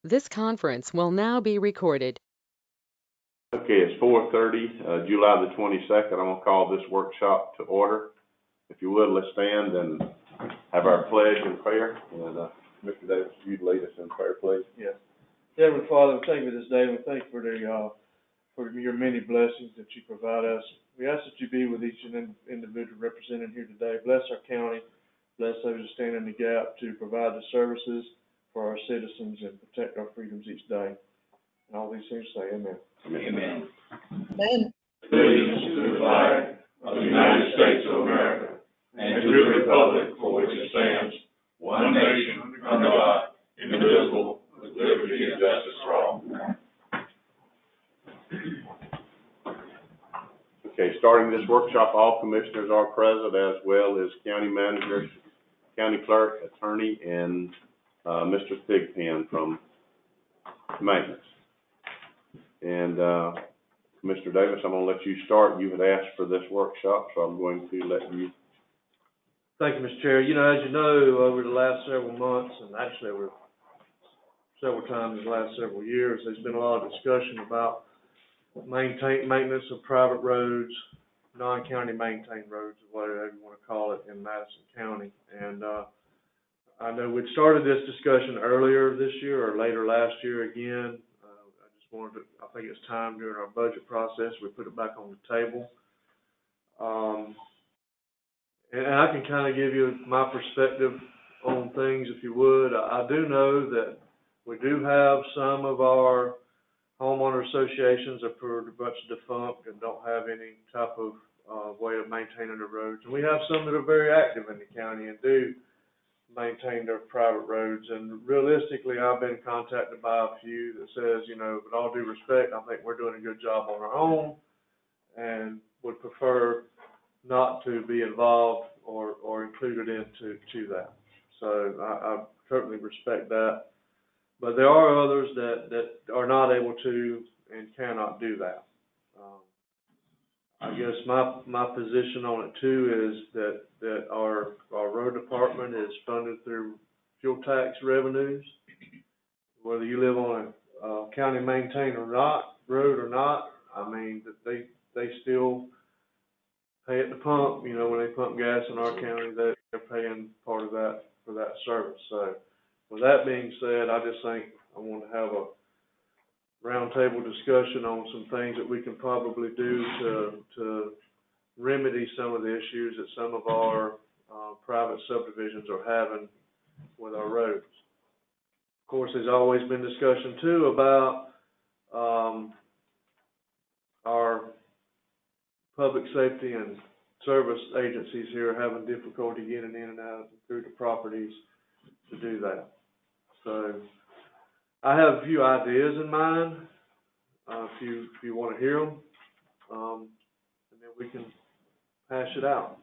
This conference will now be recorded. Okay, it's 4:30, July the 22nd. I'm going to call this workshop to order. If you would, let's stand and have our pledge and prayer. And Mr. Davis, you'd lead us in prayer, please. Yes. Heavenly Father, we thank you for this day. We thank you for your many blessings that you provide us. We ask that you be with each individual represented here today. Bless our county. Bless those who stand in the gap to provide the services for our citizens and protect our freedoms each day. And all these things say amen. Amen. Amen. Allegiance to the flag of the United States of America and to the republic for which it stands, one nation, under God, indivisible, with liberty and justice for all. Okay, starting this workshop, all commissioners are present, as well as county managers, county clerk, attorney, and Mr. Thigpen from maintenance. And Mr. Davis, I'm going to let you start. You had asked for this workshop, so I'm going to let you. Thank you, Mr. Chair. As you know, over the last several months, and actually over several times in the last several years, there's been a lot of discussion about maintenance of private roads, non-county maintained roads, or whatever you want to call it, in Madison County. And I know we'd started this discussion earlier this year or later last year again. I think it's time during our budget process we put it back on the table. And I can kind of give you my perspective on things if you would. I do know that we do have some of our homeowner associations are pretty much defunct and don't have any type of way of maintaining the roads. And we have some that are very active in the county and do maintain their private roads. And realistically, I've been contacted by a few that says, with all due respect, I think we're doing a good job on our own and would prefer not to be involved or included into that. So I certainly respect that. But there are others that are not able to and cannot do that. I guess my position on it too is that our road department is funded through fuel tax revenues. Whether you live on a county maintained road or not, I mean that they still pay at the pump. When they pump gas in our county, they're paying part of that for that service. So with that being said, I just think I want to have a roundtable discussion on some things that we can probably do to remedy some of the issues that some of our private subdivisions are having with our roads. Of course, there's always been discussion too about our public safety and service agencies here having difficulty getting in and out through the properties to do that. So I have a few ideas in mind, if you want to hear them, and then we can hash it out.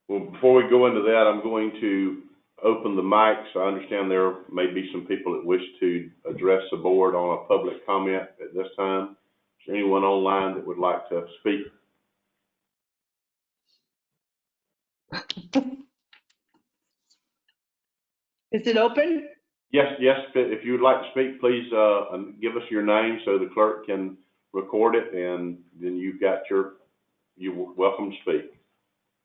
Well, before we go into that, I'm going to open the mics. I understand there may be some people that wish to address the board on a public comment at this time. Is there anyone online that would like to speak? Is it open? Yes. If you would like to speak, please give us your name so the clerk can record it, and then you're welcome to speak.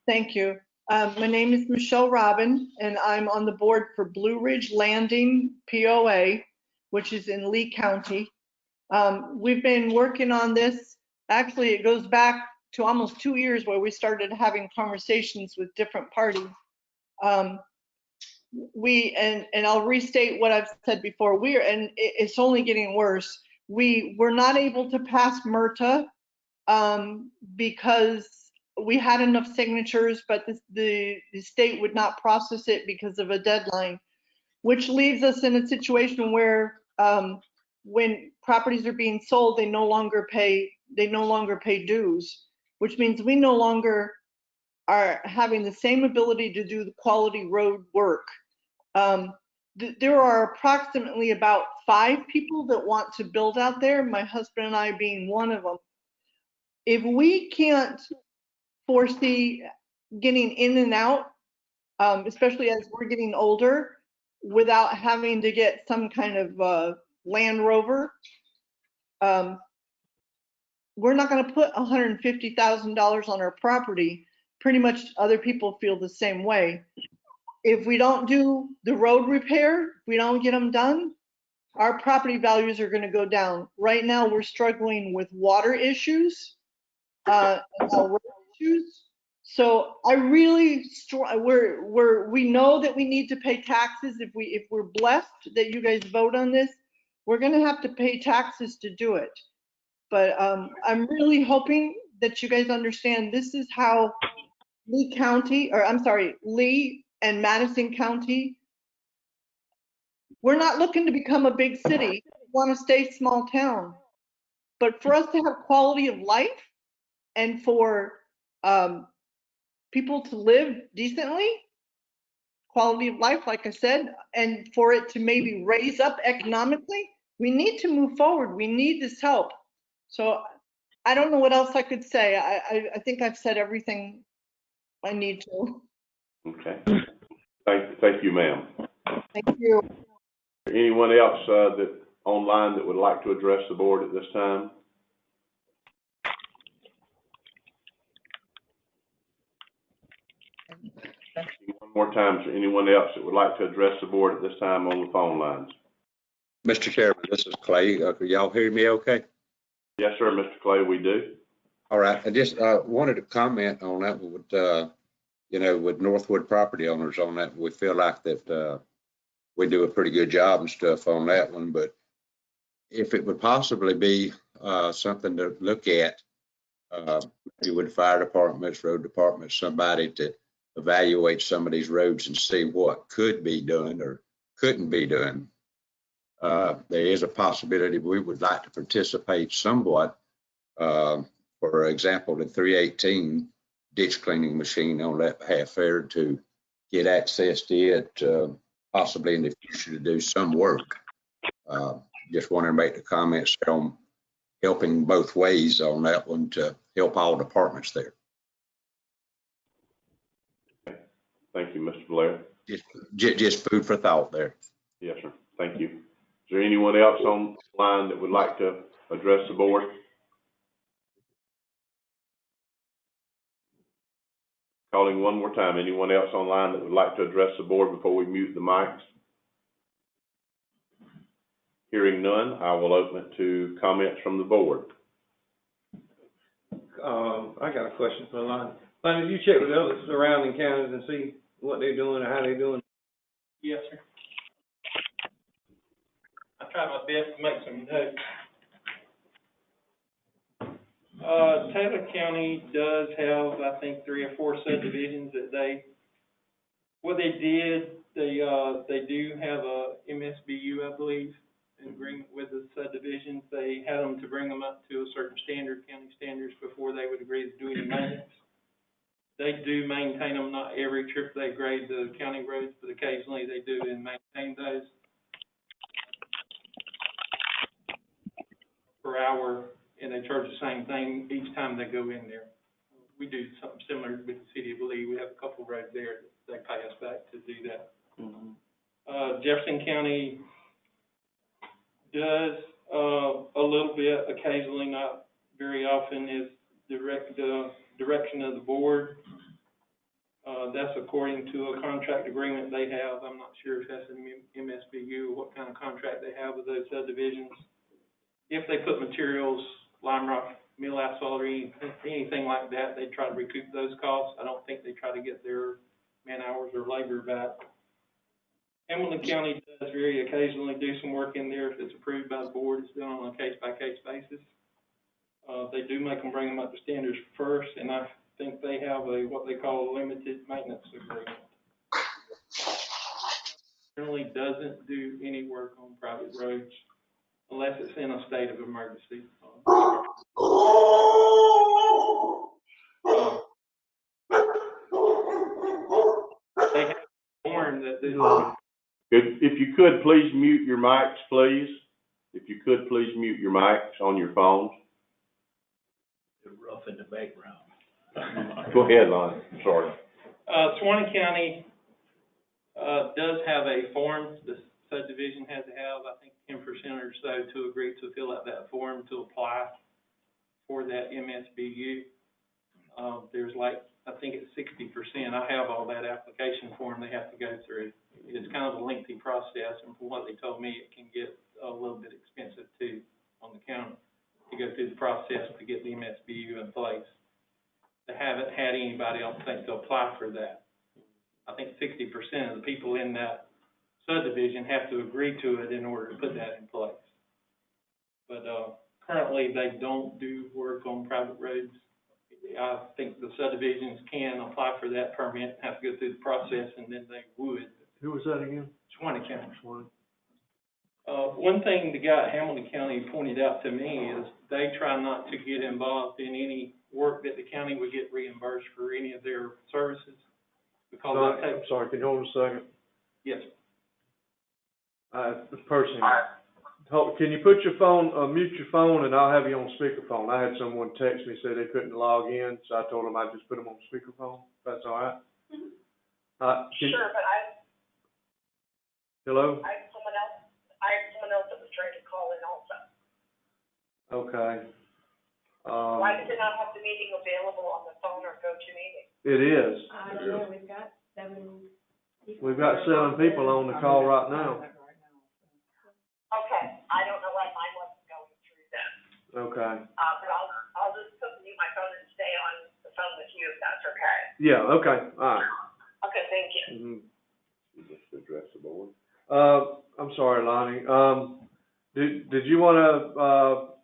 Thank you. My name is Michelle Robin, and I'm on the board for Blue Ridge Landing POA, which is in Lee County. We've been working on this. Actually, it goes back to almost 2 years where we started having conversations with different parties. And I'll restate what I've said before. And it's only getting worse. We were not able to pass MRTA because we had enough signatures, but the state would not process it because of a deadline, which leaves us in a situation where when properties are being sold, they no longer pay dues, which means we no longer are having the same ability to do the quality road work. There are approximately about 5 people that want to build out there, my husband and I being one of them. If we can't foresee getting in and out, especially as we're getting older, without having to get some kind of Land Rover. We're not going to put $150,000 on our property. Pretty much other people feel the same way. If we don't do the road repair, we don't get them done, our property values are going to go down. Right now, we're struggling with water issues, and road issues. So I really, we know that we need to pay taxes. If we're blessed that you guys vote on this, we're going to have to pay taxes to do it. But I'm really hoping that you guys understand this is how Lee and Madison County, we're not looking to become a big city. We want to stay small town. But for us to have quality of life and for people to live decently, quality of life, like I said, and for it to maybe raise up economically, we need to move forward. We need this help. So I don't know what else I could say. I think I've said everything I need to. Okay. Thank you, ma'am. Thank you. Anyone else that online that would like to address the board at this time? One more time, is there anyone else that would like to address the board at this time on the phone lines? Mr. Chairman, this is Clay. Can y'all hear me okay? Yes, sir, Mr. Clay, we do. All right. I just wanted to comment on that with, with Northwood property owners on that. We feel like that we do a pretty good job and stuff on that one, but if it would possibly be something to look at, maybe with fire departments, road departments, somebody to evaluate some of these roads and see what could be done or couldn't be done. There is a possibility we would like to participate somewhat. For example, the 318 ditch cleaning machine on that half there to get access to it, possibly in the future to do some work. Just want to make the comments on helping both ways on that one to help all departments there. Thank you, Mr. Blair. Just food for thought there. Yes, sir. Thank you. Is there anyone else online that would like to address the board? Calling one more time. Anyone else online that would like to address the board before we mute the mics? Hearing none, I will open it to comments from the board. I got a question for Lonnie. Lonnie, did you check with the other surrounding counties and see what they're doing or how they're doing? Yes, sir. I tried my best to make some notes. Taylor County does have, I think, 3 or 4 subdivisions that what they did, they do have a MSBU, I believe, in agreement with the subdivisions. They had them to bring them up to a certain standard, county standards, before they would agree to do any maintenance. They do maintain them, not every trip they grade the county roads, but occasionally they do and maintain those. Per hour, and they charge the same thing each time they go in there. We do something similar with the city of Lee. We have a couple of roads there that they pay us back to do that. Mm-hmm. Jefferson County does a little bit occasionally, not very often, is the direction of the board. That's according to a contract agreement they have. I'm not sure if that's an MSBU or what kind of contract they have with those subdivisions. If they put materials, lime rock, mill asphalt, or anything like that, they try to recoup those costs. I don't think they try to get their man hours or labor back. Hamilton County does very occasionally do some work in there if it's approved by the board. It's done on a case-by-case basis. They do make them bring them up to standards first, and I think they have what they call a limited maintenance agreement. Generally doesn't do any work on private roads unless it's in a state of emergency. They have warned that this. If you could, please mute your mics, please. If you could, please mute your mics on your phones. They're rough in the background. Go ahead, Lonnie. Sorry. Suwannee County does have a form, the subdivision had to have, I think, 10% or so to agree to fill out that form to apply for that MSBU. There's like, I think it's 60%. I have all that application form they have to go through. It's kind of a lengthy process, and from what they told me, it can get a little bit expensive too on the county to go through the process to get the MSBU in place. They haven't had anybody, I don't think, to apply for that. I think 60% of the people in that subdivision have to agree to it in order to put that in place. But currently, they don't do work on private roads. I think the subdivisions can apply for that permit, have to go through the process, and then they would. Who was that again? Suwannee County. Swanee. One thing the guy at Hamilton County pointed out to me is they try not to get involved in any work that the county would get reimbursed for any of their services. Because that I'm takes, sorry, can you hold a second? yes, This person, can you put your phone, mute your phone, and I'll have you on speakerphone. I had someone text me, say they couldn't log in, so I told them I'd just put them on speakerphone, if that's all right? Sure, but Hello? I have someone else that was trying to call in also. Okay. Why does it not have the meeting available on the phone or GoToMeeting? It is. Yeah, we've got 7 people. We've got 7 people on the call right now. Okay, I don't know why mine wasn't going through then. Okay. But I'll just mute my phone and stay on the phone with you if that's okay. Yeah, okay, all right. Okay, thank you. Mhm. Just address the board. I'm sorry, Lonnie. Did you want to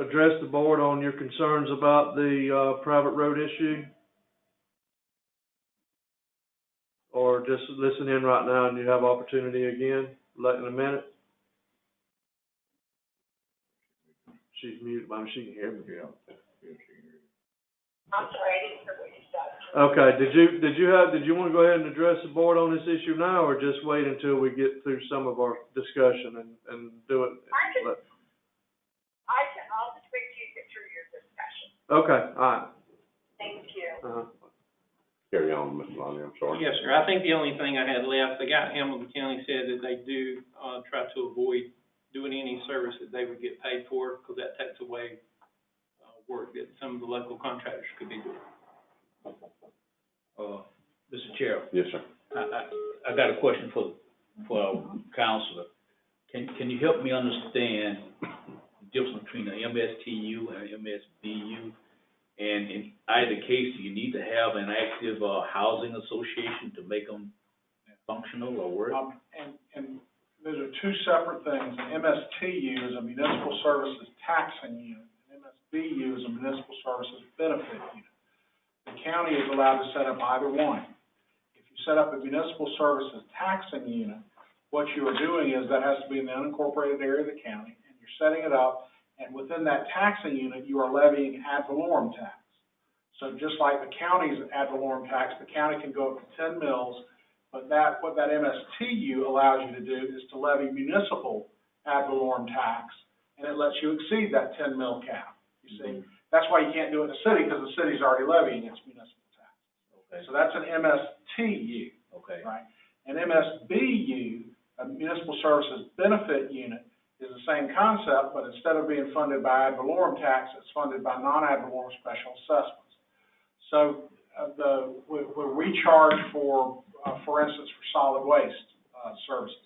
address the board on your concerns about the private road issue? Or just listen in right now and you have opportunity again, in a minute? She's muted, but she can hear me. I'm sorry, I didn't hear what you said. Okay, did you want to go ahead and address the board on this issue now, or just wait until we get through some of our discussion and do it? I'll just wait till you get through your discussion. Okay, all right. Thank you. Carry on, Mr. Lonnie, I'm sorry. yes, sir. I think the only thing I had left, the guy at Hamilton County said that they do try to avoid doing any service that they would get paid for, because that takes away work that some of the local contractors could be doing. Mr. Chair, Yes, sir. I got a question for our counselor. Can you help me understand the difference between an MSTU and an MSBU? And in either case, do you need to have an active housing association to make them functional or work? And those are two separate things. An MSTU is a municipal services taxing unit. An MSBU is a municipal services benefit unit. The county is allowed to set up either one. If you set up a municipal services taxing unit, what you are doing is that has to be in the unincorporated area of the county, and you're setting it up, and within that taxing unit, you are levying ad valorem tax. So just like the county's ad valorem tax, the county can go up to 10 mills, but what that MSTU allows you to do is to levy municipal ad valorem tax, and it lets you exceed that 10 mil cap. You see, that's why you can't do it in the city, because the city's already levying its municipal tax. Okay. So that's an MSTU. Okay. Right? An MSBU, a municipal services benefit unit, is the same concept, but instead of being funded by ad valorem tax, it's funded by non-ad valorem special assessments. So where we charge for instance, for solid waste services.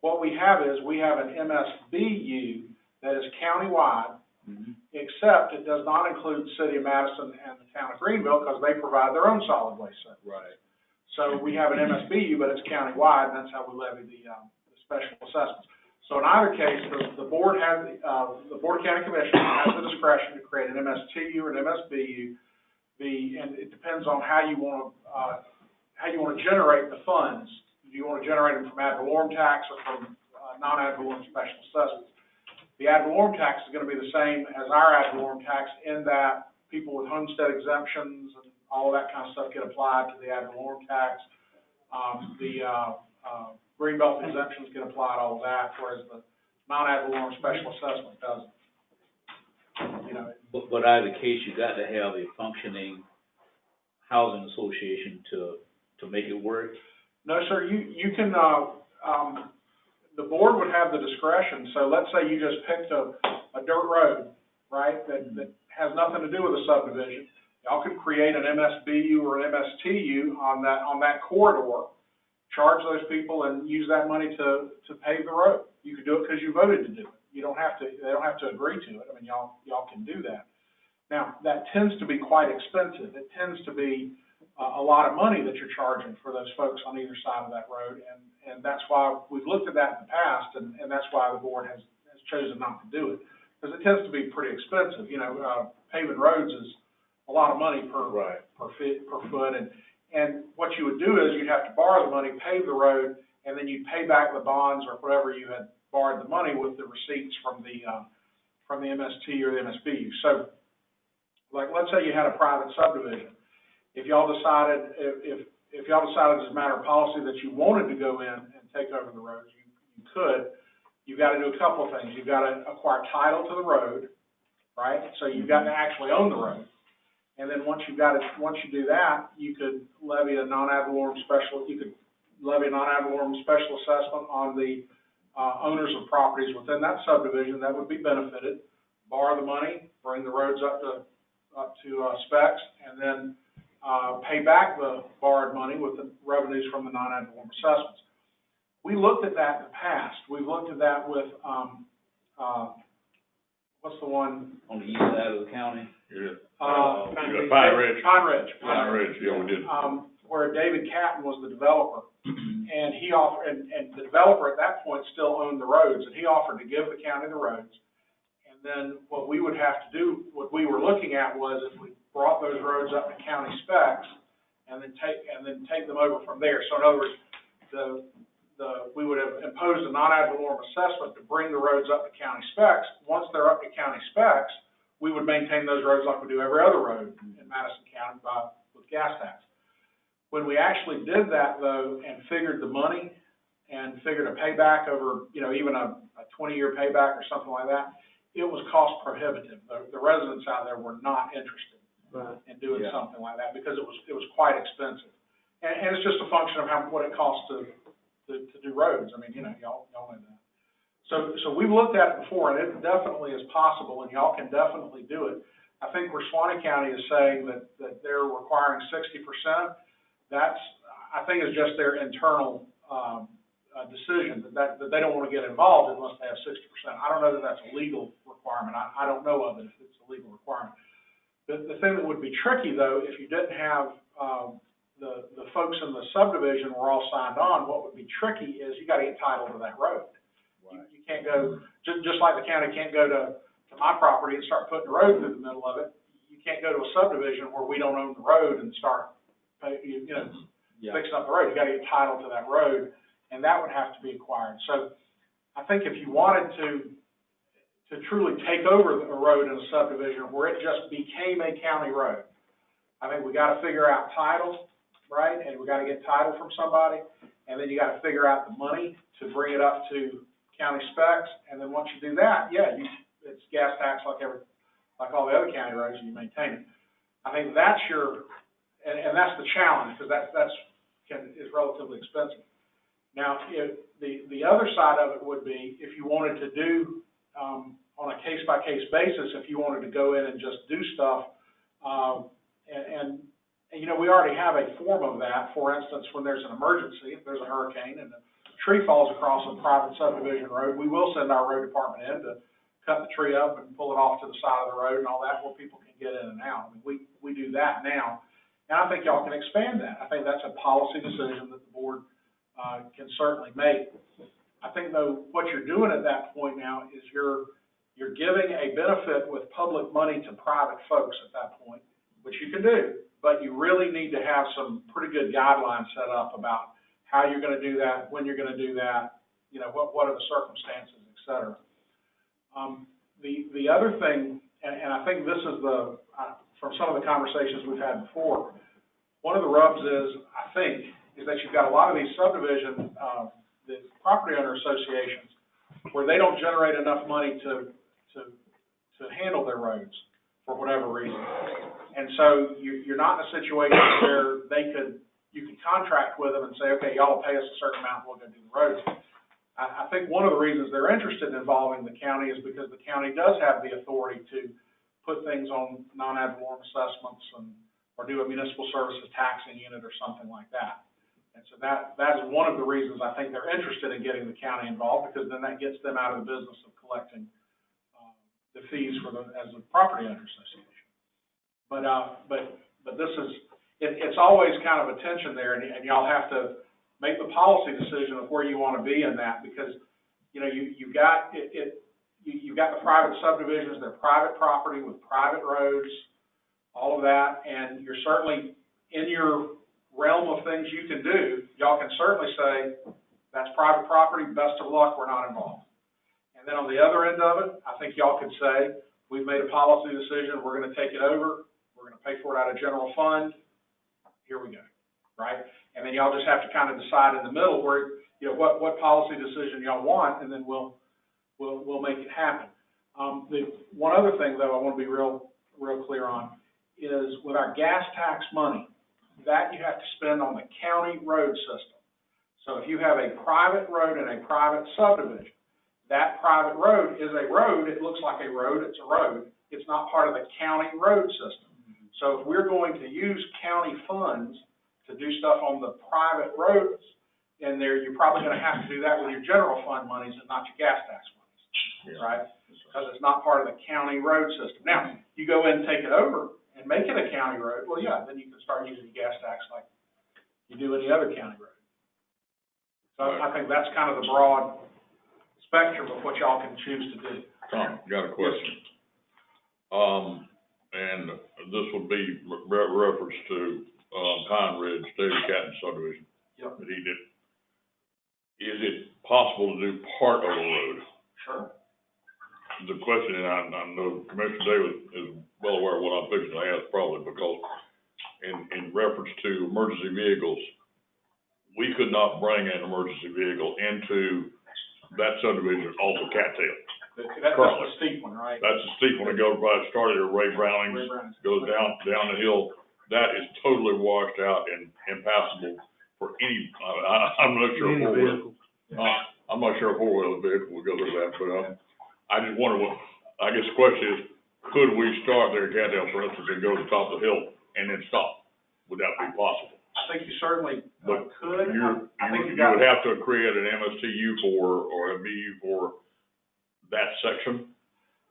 What we have is we have an MSBU that is countywide, except it does not include the city of Madison and the town of Greenville, because they provide their own solid waste service. Right. So we have an MSBU, but it's countywide, and that's how we levy the special assessments. So in either case, the board has the Board of County Commissioners has the discretion to create an MSTU or an MSBU. And it depends on how you want to generate the funds. Do you want to generate them from ad valorem tax or from non-ad valorem special assessments? The ad valorem tax is going to be the same as our ad valorem tax in that people with homestead exemptions and all of that kind of stuff get applied to the ad valorem tax. Greenbelt exemptions get applied, all of that, whereas the non-ad valorem special assessment doesn't. You know. But either case, you got to have a functioning housing association to make it work. No, sir. You can the board would have the discretion, so let's say you just picked a dirt road, right, that has nothing to do with a subdivision. Y'all could create an MSBU or an MSTU on that corridor, charge those people and use that money to pave the road. You could do it because you voted to do it. They don't have to agree to it. I mean, y'all can do that. Now, that tends to be quite expensive. It tends to be a lot of money that you're charging for those folks on either side of that road, and that's why we've looked at that in the past, and that's why the board has chosen not to do it, because it tends to be pretty expensive. You know, paving roads is a lot of money per foot, and what you would do is you'd have to borrow the money, pave the road, and then you'd pay back the bonds or whatever you had borrowed the money with the receipts from the MST or the MSBU. So, like, let's say you had a private subdivision. If y'all decided, if y'all decided as a matter of policy that you wanted to go in and take over the roads, you could. You've got to do a couple of things. You've got to acquire title to the road, right? So you've got to actually own the road. And then once you do that, you could levy a non-ad valorem special assessment on the owners of properties within that subdivision that would be benefited, borrow the money, bring the roads up to specs, and then pay back the borrowed money with the revenues from the non-ad valorem assessments. We looked at that in the past. We've looked at that with, what's the one? On the east side of the county? Yeah. Pine Ridge. Pine Ridge, yeah, we did. Where David Catton was the developer, and he offered, and the developer at that point still owned the roads, and he offered to give the county the roads. And then what we would have to do, what we were looking at was if we brought those roads up to county specs, and then take them over from there. So in other words, we would have imposed a non-ad valorem assessment to bring the roads up to county specs. Once they're up to county specs, we would maintain those roads like we do every other road in Madison County with gas tax. When we actually did that, though, and figured the money and figured a payback over, you know, even a 20-year payback or something like that, it was cost prohibitive. The residents out there were not interested in doing something like that because it was quite expensive. And it's just a function of what it costs to do roads. I mean, you know, y'all know that. So we've looked at it before, and it definitely is possible, and y'all can definitely do it. I think where Suwannee County is saying that they're requiring 60%, that's, I think, is just their internal decision that they don't want to get involved unless they have 60%. I don't know that that's a legal requirement. I don't know of it if it's a legal requirement. The thing that would be tricky, though, if you didn't have the folks in the subdivision were all signed on, what would be tricky is you got to get title to that road. You can't go, just like the county can't go to my property and start putting a road through the middle of it. You can't go to a subdivision where we don't own the road and start, fixing up the road. You got to get title to that road, and that would have to be acquired. So I think if you wanted to truly take over a road in a subdivision where it just became a county road, I think we got to figure out title, right? And we got to get title from somebody, and then you got to figure out the money to bring it up to county specs, and then once you do that, it's gas tax like all the other county roads, and you maintain it. I think that's and that's the challenge, because is relatively expensive. Now, the other side of it would be if you wanted to do on a case-by-case basis, if you wanted to go in and just do stuff, and you know, we already have a form of that. For instance, when there's an emergency, if there's a hurricane and tree falls across a private subdivision road, we will send our road department in to cut the tree up and pull it off to the side of the road and all that where people can get in and out. I mean, we do that now, and I think y'all can expand that. I think that's a policy decision that the board can certainly make. I think, though, what you're doing at that point now is you're giving a benefit with public money to private folks at that point, which you can do, but you really need to have some pretty good guidelines set up about how you're going to do that, when you're going to do that, you know, what are the circumstances, et cetera. The other thing, and I think this is from some of the conversations we've had before, one of the rubs is that you've got a lot of these subdivision, the property owner associations, where they don't generate enough money to handle their roads for whatever reason. And so you're not in a situation where you can contract with them and say, okay, y'all will pay us a certain amount, we'll go do the roads. I think one of the reasons they're interested in involving the county is because the county does have the authority to put things on non-ad valorem assessments or do a municipal services taxing unit or something like that. And so that is one of the reasons I think they're interested in getting the county involved, because then that gets them out of the business of collecting the fees as a property owner association. But this is, it's always kind of a tension there, and y'all have to make the policy decision of where you want to be in that, because, you know, you've got you've got the private subdivisions, they're private property with private roads, all of that, and you're certainly in your realm of things you can do. Y'all can certainly say, that's private property, best of luck, we're not involved. And then on the other end of it, I think y'all could say, we've made a policy decision, we're going to take it over, we're going to pay for it out of general fund, here we go, right? And then y'all just have to kind of decide in the middle where, you know, what policy decision y'all want, and then we'll make it happen. The one other thing, though, I want to be real clear on is with our gas tax money, that you have to spend on the county road system. So if you have a private road and a private subdivision, that private road is a road, it looks like a road, it's a road, it's not part of the county road system. So if we're going to use county funds to do stuff on the private roads in there, you're probably going to have to do that with your general fund monies and not your gas tax monies, right? Because it's not part of the county road system. Now, you go in and take it over and make it a county road, well, yeah, then you can start using gas tax like you do any other county road. So I think that's kind of the broad spectrum of what y'all can choose to do. Tom, got a question. And this would be reference to, Pine Ridge, David Catton subdivision. Yep. That he did. Is it possible to do part of a road? Sure. The question, and I know Commissioner Davis is well aware of what I'm fixing to ask, probably, because in reference to emergency vehicles, we could not bring an emergency vehicle into that subdivision off of Cattail. That's the steep one, right? That's the steep one that goes by, it started at Ray Browning's, goes down the hill. That is totally washed out and impassable for any, I'm not sure Any vehicle. I'm not sure a four-wheeler vehicle would go through that, but, I just wonder what, I guess the question is, could we start there at Cattail, for instance, and go to the top of the hill and then stop? Would that be possible? I think you certainly But could. you you would have to create an MSTU or a BU for that section?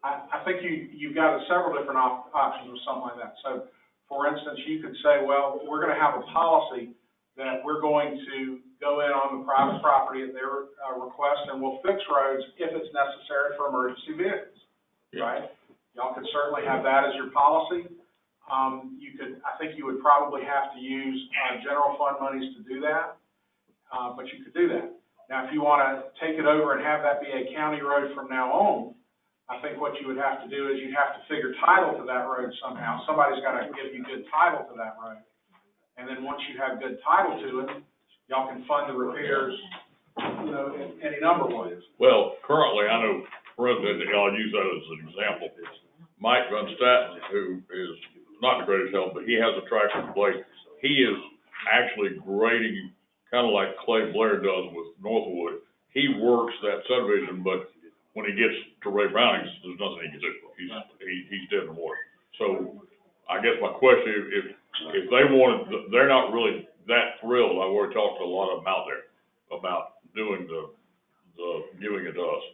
I think you've got several different options with something like that. So, for instance, you could say, well, we're going to have a policy that we're going to go in on the private property at their request, and we'll fix roads if it's necessary for emergency vehicles, right? Y'all could certainly have that as your policy. I think you would probably have to use general fund monies to do that, but you could do that. Now, if you want to take it over and have that be a county road from now on, I think what you would have to do is you'd have to figure title to that road somehow. Somebody's got to give you good title to that road. And then once you have good title to it, y'all can fund the repairs, you know, in any number of ways. Well, currently, I know, President, I'll use that as an example. Mike Van Statten, who is not the greatest help, but he has a tractor plate. He is actually grading, kind of like Clay Blair does with Northwood. He works that subdivision, but when he gets to Ray Browning's, there's nothing he can do. He's dead in the water. So I guess my question is, if they wanted, they're not really that thrilled. I've already talked to a lot of them out there about doing the giving it to us.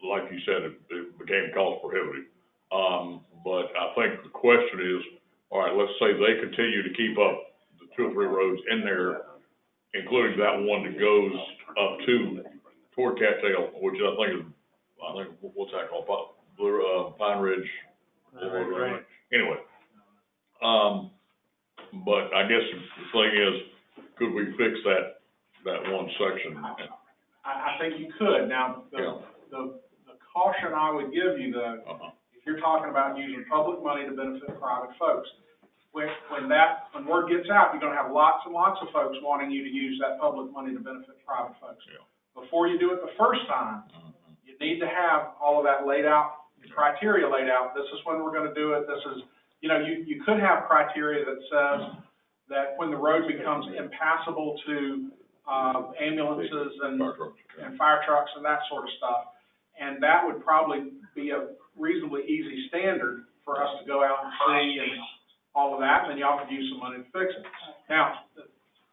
Like you said, it became cost prohibitive. But I think the question is, all right, let's say they continue to keep up the 2 or 3 roads in there, including that one that goes up toward Cattail, which I think what's that called? Pine Ridge. Anyway, but I guess the thing is, could we fix that one section? I think you could. Now, the caution I would give you, though, if you're talking about using public money to benefit private folks, when word gets out, you're going to have lots and lots of folks wanting you to use that public money to benefit private folks. Yeah. Before you do it the first time, you need to have all of that laid out, the criteria laid out. This is when we're going to do it. This is, you know, you could have criteria that says that when the road becomes impassable to ambulances and Fire trucks. and fire trucks and that sort of stuff. And that would probably be a reasonably easy standard for us to go out and see and all of that, and then y'all could use some money to fix it. Now,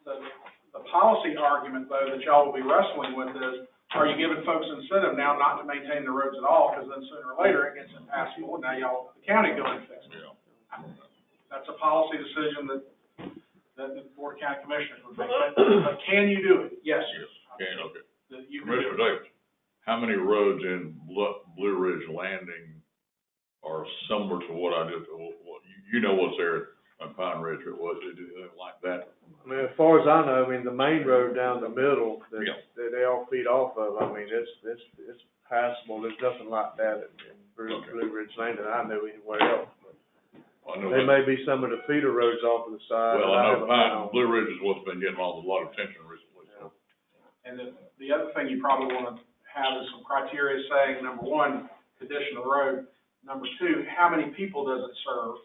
the policy argument, though, that y'all will be wrestling with is, are you giving folks incentive now not to maintain the roads at all, because then sooner or later it gets impassable, and now y'all, the county go and fix it. Yeah. That's a policy decision that the Board of County Commissioners would make, but can you do it? Yes. Okay, okay. You can do Commissioner it. Davis, how many roads in Blue Ridge Landing are similar to what I did, you know what's there on Pine Ridge, it was, it like that? I mean, as far as I know, I mean, the main road down the middle that, Yeah. that they all feed off of, I mean, it's passable. There's nothing like that in Blue Ridge Landing I know anywhere else. I know There that- may be some of the feeder roads off to the side. Well, that I know haven't been on. Blue Ridge is what's been getting a lot of attention recently, so. And the other thing you probably want to have is some criteria saying, number one, condition of the road. Number two, how many people does it serve?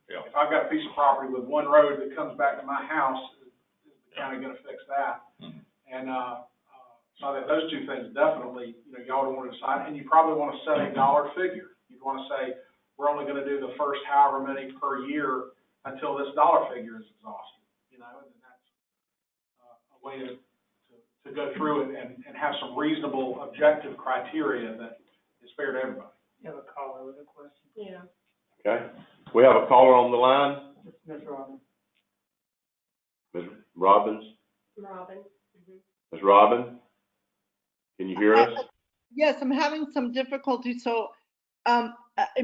Yeah. If I've got a piece of property with one road that comes back to my house, is the county gonna fix that? Mhm. And, so that those two things definitely, y'all would want to decide, and you probably want to set a dollar figure. You'd want to say, we're only gonna do the first however many per year until this dollar figure is exhausted, and that's a way to go through it and have some reasonable objective criteria that is fair to everybody. You have a caller with a question? Yeah. Okay, we have a caller on the line, It's Ms. Robin. Ms. Robbins. Robin. Ms. Robin, can you hear us? Yes, I'm having some difficulty, so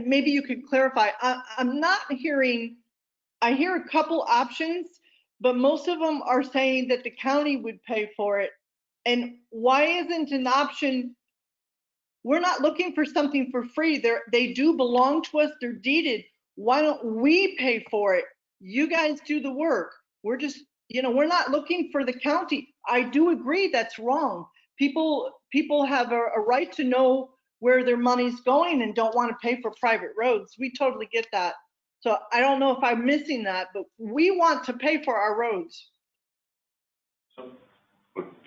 maybe you could clarify. I'm not hearing, I hear a couple options, but most of them are saying that the county would pay for it. And why isn't an option, we're not looking for something for free. They do belong to us, they're deeded. Why don't we pay for it? You guys do the work. We're just, we're not looking for the county. I do agree that's wrong. People have a right to know where their money's going and don't want to pay for private roads. We totally get that. So I don't know if I'm missing that, but we want to pay for our roads.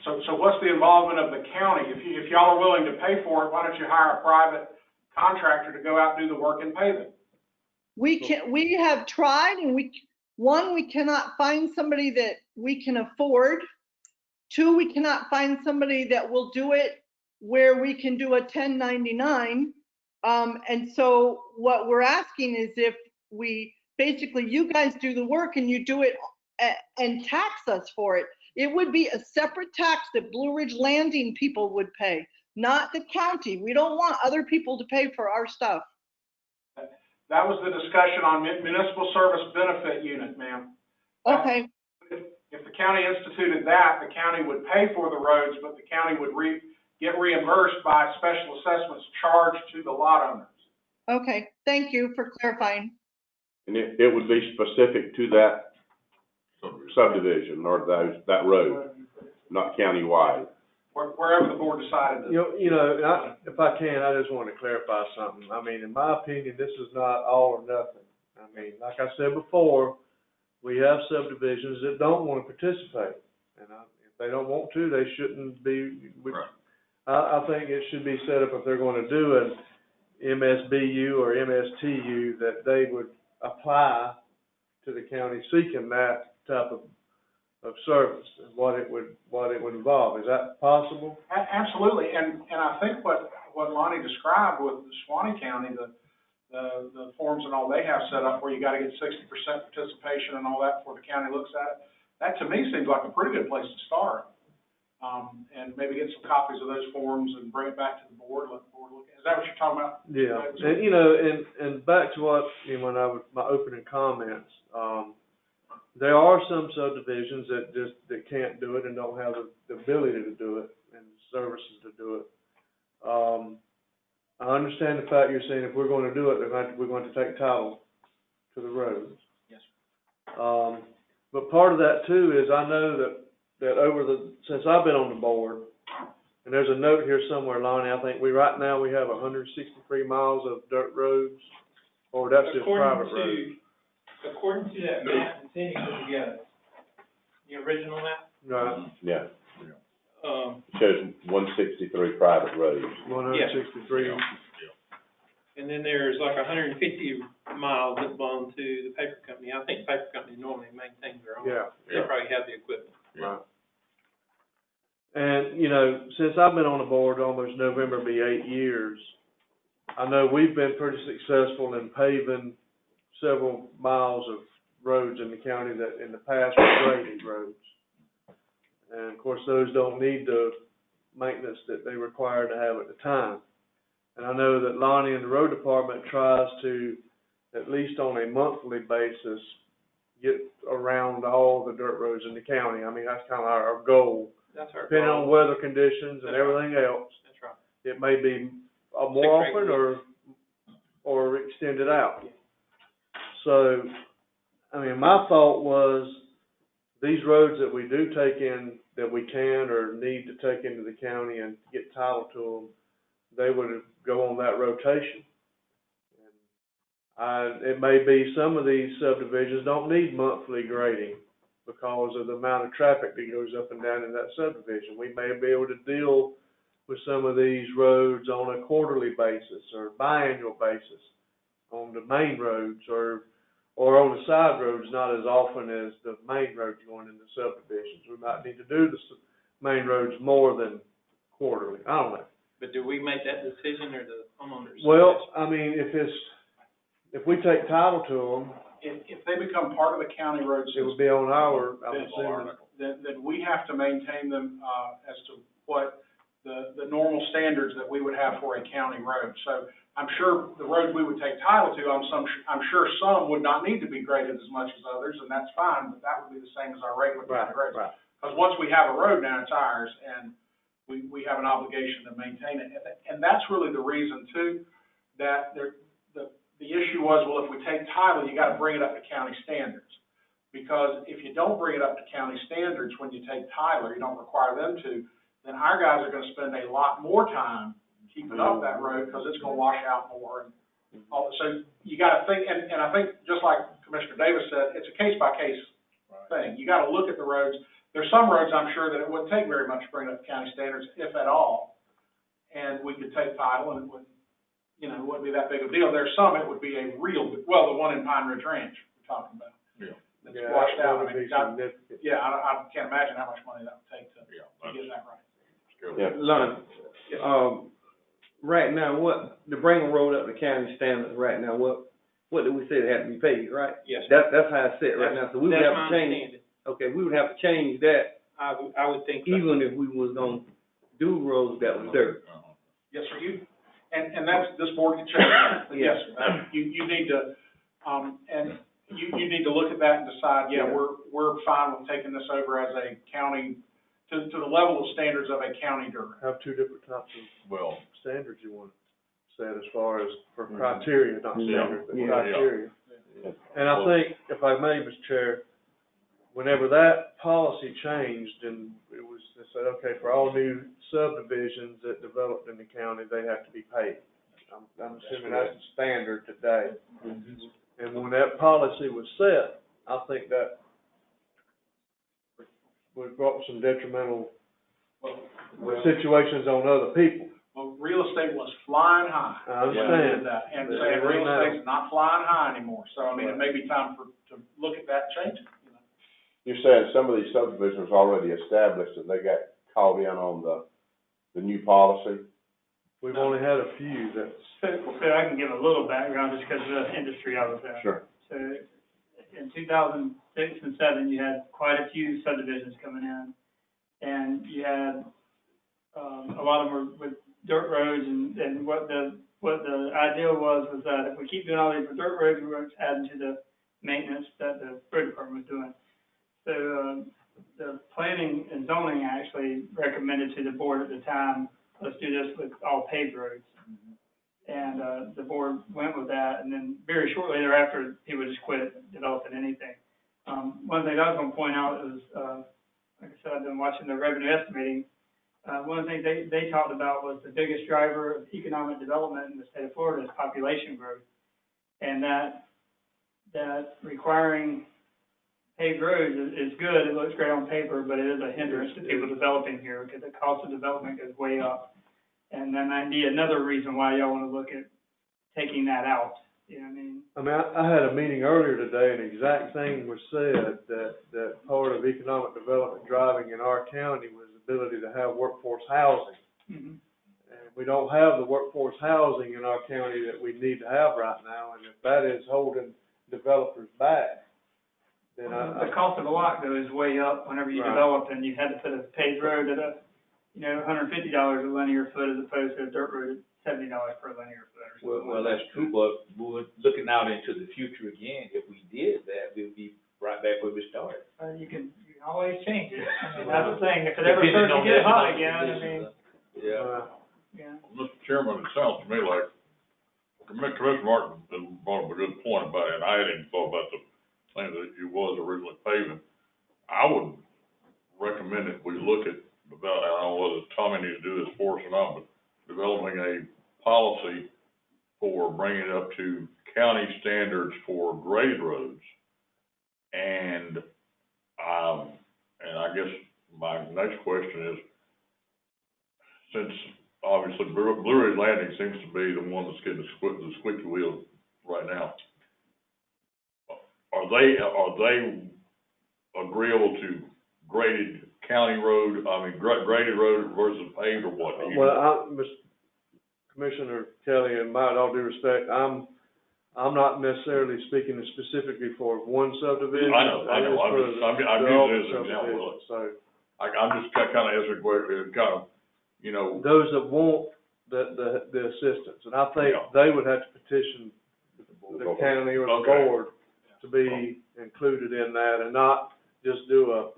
So what's the involvement of the county? If y'all are willing to pay for it, why don't you hire a private contractor to go out and do the work and pay them? We have tried, and we cannot find somebody that we can afford. Two, we cannot find somebody that will do it where we can do a 1099. And so what we're asking is if basically you guys do the work and you do it and tax us for it. It would be a separate tax that Blue Ridge Landing people would pay, not the county. We don't want other people to pay for our stuff. That was the discussion on municipal service benefit unit, ma'am. Okay. If the county instituted that, the county would pay for the roads, but the county would get reimbursed by special assessments charged to the lot owners. Okay, thank you for clarifying. And it would be specific to that subdivision or that road, not countywide. Wherever the board decided to. If I can, I just want to clarify something. I mean, in my opinion, this is not all or nothing. I mean, like I said before, we have subdivisions that don't want to participate. And if they don't want to, they shouldn't be. Right. I think it should be set up if they're going to do an MSBU or MSTU, that they would apply to the county seeking that type of service and what it would involve. Is that possible? Absolutely, and I think what Lonnie described with Suwannee County, the forms and all they have set up where you got to get 60% participation and all that before the county looks at it. That to me seems like a pretty good place to start. And maybe get some copies of those forms and bring it back to the board. Let the board look at it. Is that what you're talking about? Yeah, and back to what my opening comments. There are some subdivisions that can't do it and don't have the ability to do it and services to do it. I understand the fact you're saying if we're going to do it, we're going to take title to the roads. Yes. But part of that too is I know that since I've been on the board, and there's a note here somewhere, Lonnie, I think right now we have 163 miles of dirt roads, or that's just private roads. According to that map that Cindy put together, the original map, Right. Yeah. Shows 163 private roads. 163. And then there's like 150 miles that belong to the paper company. I think the paper company normally maintains their own. Yeah. They probably have the equipment. Right. And, you know, since I've been on the board, almost November will be 8 years, I know we've been pretty successful in paving several miles of roads in the county that in the past were graded roads. And of course, those don't need the maintenance that they require to have at the time. And I know that Lonnie and the road department tries to, at least on a monthly basis, get around all the dirt roads in the county. I mean, that's kind of our goal. That's our Depending goal. on weather conditions and everything else. That's right. It may be more 6 or 8 often or extended out. So, I mean, my thought was these roads that we do take in, that we can or need to take into the county and get title to them, they would go on that rotation. It may be some of these subdivisions don't need monthly grading because of the amount of traffic that goes up and down in that subdivision. We may be able to deal with some of these roads on a quarterly basis or biannual basis on the main roads or on the side roads, not as often as the main roads going into subdivisions. We might need to do the main roads more than quarterly. I don't know. But do we make that decision or the homeowners? Well, I mean, if we take title to them, If they become part of the county road it system, would be on our, I'm assuming. then we have to maintain them, as to what the normal standards that we would have for a county road. So I'm sure the roads we would take title to, I'm sure some would not need to be graded as much as others, and that's fine, but that would be the same as our regular county roads. Right. Because once we have a road now, it's ours, and we have an obligation to maintain it. And that's really the reason too, that the issue was, well, if we take title, you gotta bring it up to county standards. Because if you don't bring it up to county standards when you take title, or you don't require them to, then our guys are gonna spend a lot more time keeping up that road, because it's gonna wash out more. And all, so you gotta think, and I think, just like Commissioner Davis said, it's a case-by-case thing. You gotta look at the roads. There's some roads, I'm sure, that it wouldn't take very much to bring it up to county standards, if at all. And we could take title, and it wouldn't, it wouldn't be that big of a deal. There's some, it would be a real, well, the one in Pine Ridge Ranch we're talking about. Yeah. That's washed out. I mean, Significant. yeah, I can't imagine how much money that would take to get that right. Yeah. Lonnie, right now, to bring a road up to county standards right now, what do we say that had to be paid, right? Yes. That's how it's set right now, so we would That's have my to change. understanding. Okay, we would have to change that I would think so. even if we was gonna do roads that was dirt. Yes, sir, and that's, this board can change that, but yes, you need to, and you need to look at that and decide, we're fine with taking this over as a county, to the level of standards of a county dirt. Have two different types of Well, standards you want set as far as for criteria, not standards, but criteria. And I think, if I may, Mr. Chair, whenever that policy changed and it was, they said, okay, for all new subdivisions that developed in the county, they have to be paid. I'm assuming that's the standard today. And when that policy was set, I think that would brought some detrimental situations on other people. Well, real estate was flying high. I understand. And saying real estate's not flying high anymore. So, I mean, it may be time to look at that and change it. You're saying some of these subdivisions are already established and they got caught in on the new policy? We've only had a few that's. So I can give a little background just because of the industry I was in. Sure. So in 2006 and 2007, you had quite a few subdivisions coming in, and you had a lot of them were with dirt roads, and what the idea was that if we keep doing all these dirt roads, we're going to add into the maintenance that the road department was doing. So the planning and zoning actually recommended to the board at the time, let's do this with all paved roads. And the board went with that, and then very shortly thereafter, he would just quit developing anything. One thing I was going to point out is, like I said, I've been watching the revenue estimating. One of the things they talked about was the biggest driver of economic development in the state of Florida is population growth. And that requiring paved roads is good, it looks great on paper, but it is a hindrance to people developing here, because the cost of development goes way up. And then that'd be another reason why y'all wanna look at taking that out, you know what I mean? I mean, I had a meeting earlier today, and the exact thing was said, that part of economic development driving in our county was the ability to have workforce housing. Mhm. And we don't have the workforce housing in our county that we need to have right now, and if that is holding developers back, then The cost of a lot though is way up whenever you Right. develop, and you had to put a paved road at $150 a linear foot as opposed to a dirt road at $70 per linear foot or something. Well, that's true, but we're looking out into the future again, if we did that, we'd be right back where we started. You can always change it. I mean, that's the thing, if it ever Depending starts on to get the hot economic again, I conditions, mean, Yeah. yeah. Mr. Chairman, it sounds to me like Commissioner Martin brought up a good point about it, and I hadn't thought about the thing that it was originally paving. I would recommend that we look at, about, I don't know whether Tommy needs to do this for us or not, but developing a policy for bringing it up to county standards for graded roads. And I guess my next question is, since obviously Blue Ridge Landing seems to be the one that's getting the squeaky wheel right now, are they agreeable to graded county road, graded road versus paved, or what? Well, Mr. Commissioner Kelly, and my, all due respect, I'm not necessarily speaking specifically for one subdivision. I know, I'm using it as an example. Subdivision, so. I'm just kind of answering kind of, you know. Those that want the assistance, and I think they would have to petition the county or the board to be included in that, and not just do a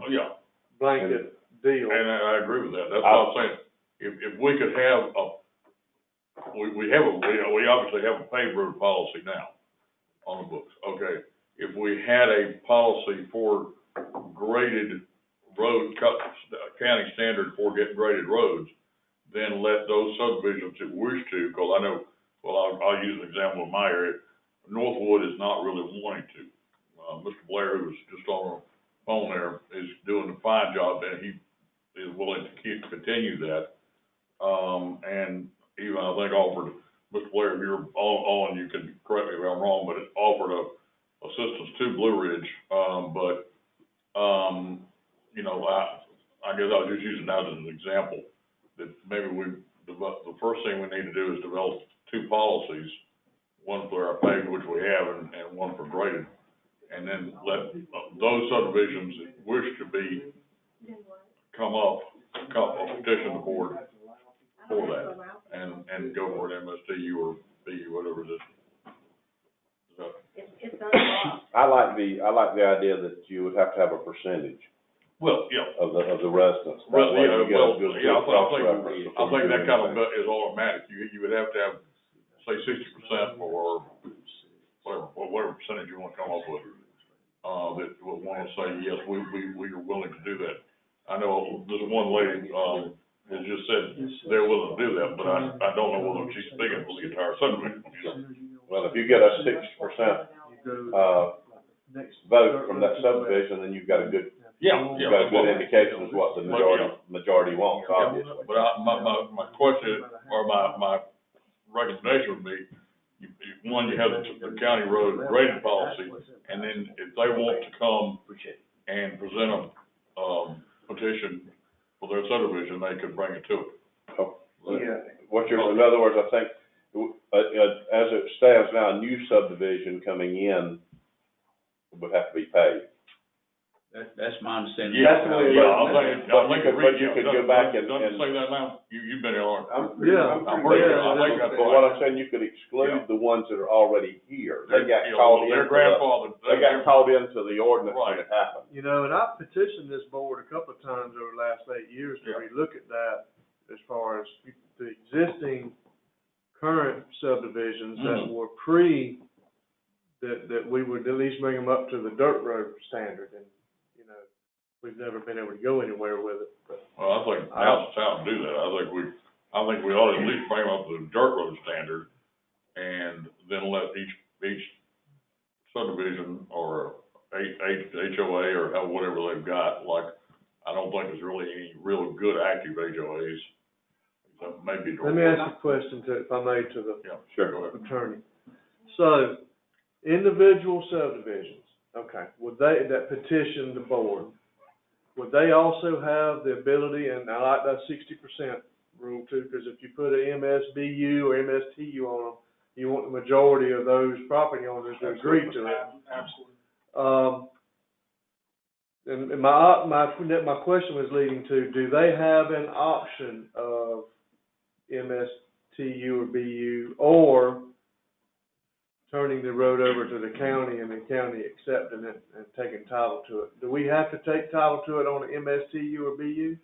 blanket deal. And I agree with that. That's what I'm saying. If we could have we obviously have a paved road policy now on the books. Okay. If we had a policy for graded road, county standard for getting graded roads, then let those subdivisions that wish to, because I know, well, I'll use an example of my area. Northwood is not really wanting to. Mr. Blair, who was just on the phone there, is doing a fine job, and he is willing to continue that. And even I think offered, Mr. Blair, if you're on, you can correct me if I'm wrong, but it offered assistance to Blue Ridge. You know, I guess I was just using that as an example, that maybe the first thing we need to do is develop two policies, one for our paved, which we have, and one for graded, and then let those subdivisions that wish to be petition the board for that, and go for an MSTU or BU, whatever it is. I like the idea that you would have to have a percentage Well, yeah. of the residents. Well, That way yeah, you get a good I cross-reference think before you that do kind of anything. is automatic. You would have to have, say, 60% or whatever percentage you want to come up with. That would want to say, yes, we are willing to do that. I know there's one lady, that just said they're willing to do that, but I don't know whether she's speaking for the entire subdivision. Well, if you get a 60%, vote from that subdivision, then you've got a good, you've got a good indication of what the majority wants, obviously. But my question, or my recommendation would be, one, you have the county road grading policy, and then if they want to come and present a petition for their subdivision, they could bring it to it. In other words, I think, as it stands now, a new subdivision coming in would have to be paid. That's my understanding. You could go back and Doesn't say that now? You've been here, Lauren. What I'm saying, you could exclude the ones that are already here. They got called into the ordinance when it happened. You know, and I've petitioned this board a couple of times over the last 8 years to relook at that as far as the existing current subdivisions that were that we would at least bring them up to the dirt road standard, and, you know, we've never been able to go anywhere with it. But well, I think now's the time to do that. I think we ought to at least bring them up to the dirt road standard, and then let each subdivision or HOA or whatever they've got, like, I don't think there's really any real good active HOAs. Maybe. Let me ask a question if I may, to the Yeah, sure, go ahead. attorney. So, individual subdivisions, okay, that petition the board, would they also have the ability, and I like that 60% rule too, because if you put an MSBU or MSTU on them, you want the majority of those property owners to agree to it. Absolutely. And my question was leading to, do they have an option of MSTU or BU, or turning the road over to the county and the county accepting it and taking title to it? Do we have to take title to it on an MSTU or BU?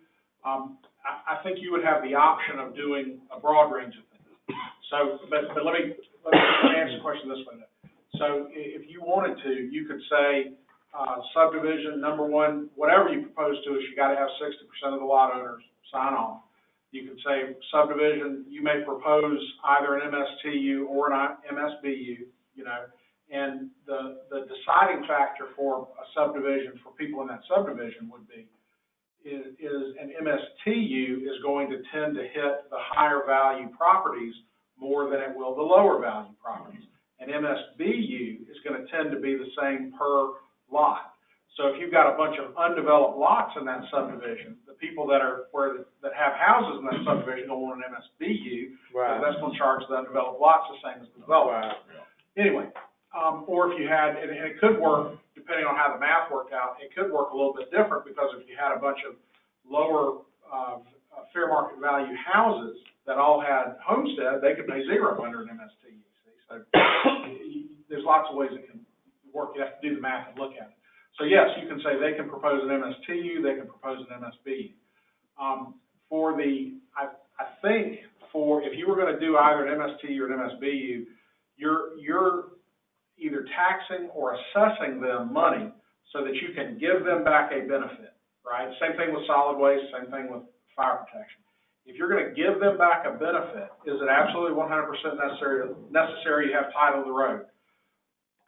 I think you would have the option of doing a broad range of things. So, but let me answer the question this way then. So if you wanted to, you could say, subdivision number one, whatever you propose to us, you gotta have 60% of the lot owners sign off. You could say subdivision, you may propose either an MSTU or an MSBU, you know, and the deciding factor for a subdivision, for people in that subdivision would be, is an MSTU is going to tend to hit the higher value properties more than it will the lower value properties. An MSBU is going to tend to be the same per lot. So if you've got a bunch of undeveloped lots in that subdivision, the people that have houses in that subdivision don't want an MSBU, Right. because that's going to charge the undeveloped lots the same as the developed. Right. Anyway, or if you had, and it could work, depending on how the math worked out, it could work a little bit different, because if you had a bunch of lower fair market value houses that all had homestead, they could pay zero under an MSTU. So there's lots of ways it can work. You have to do the math and look at it. So yes, you can say they can propose an MSTU, they can propose an MSB. I think if you were going to do either an MSTU or an MSBU, you're either taxing or assessing them money so that you can give them back a benefit, right? Same thing with solid waste, same thing with fire protection. If you're going to give them back a benefit, is it absolutely 100% necessary you have title of the road?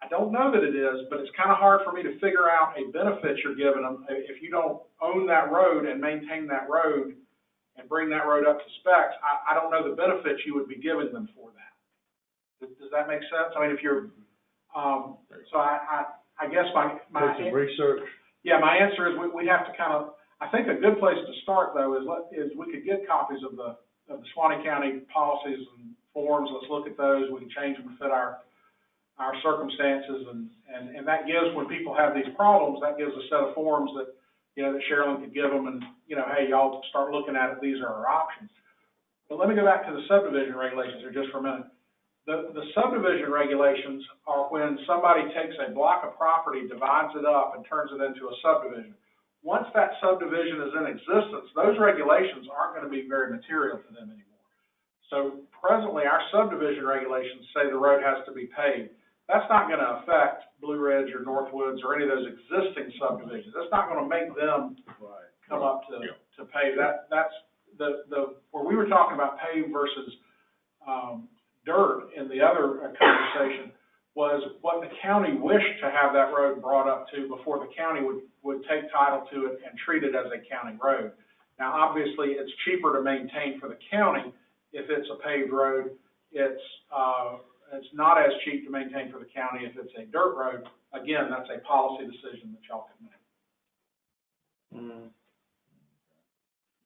I don't know that it is, but it's kind of hard for me to figure out a benefit you're giving them if you don't own that road and maintain that road and bring that road up to specs. I don't know the benefits you would be giving them for that. Does that make sense? I mean, if you're, so I guess my some research. Yeah, my answer is we have to kind of, I think a good place to start though is we could get copies of the Suwannee County policies and forms. Let's look at those. We can change them to fit our circumstances, and that gives, when people have these problems, that gives a set of forms that, you know, that Sherilyn could give them, and, you know, hey, y'all start looking at it, these are our options. But let me go back to the subdivision regulations here just for a minute. The subdivision regulations are when somebody takes a block of property, divides it up, and turns it into a subdivision. Once that subdivision is in existence, those regulations aren't going to be very material to them anymore. So presently, our subdivision regulations say the road has to be paved. That's not going to affect Blue Ridge or Northwoods or any of those existing subdivisions. That's not going to make them come up to pave. That's where we were talking about paved versus dirt in the other conversation was what the county wished to have that road brought up to before the county would take title to it and treat it as a county road. Now, obviously, it's cheaper to maintain for the county if it's a paved road. It's not as cheap to maintain for the county if it's a dirt road. Again, that's a policy decision that y'all can make.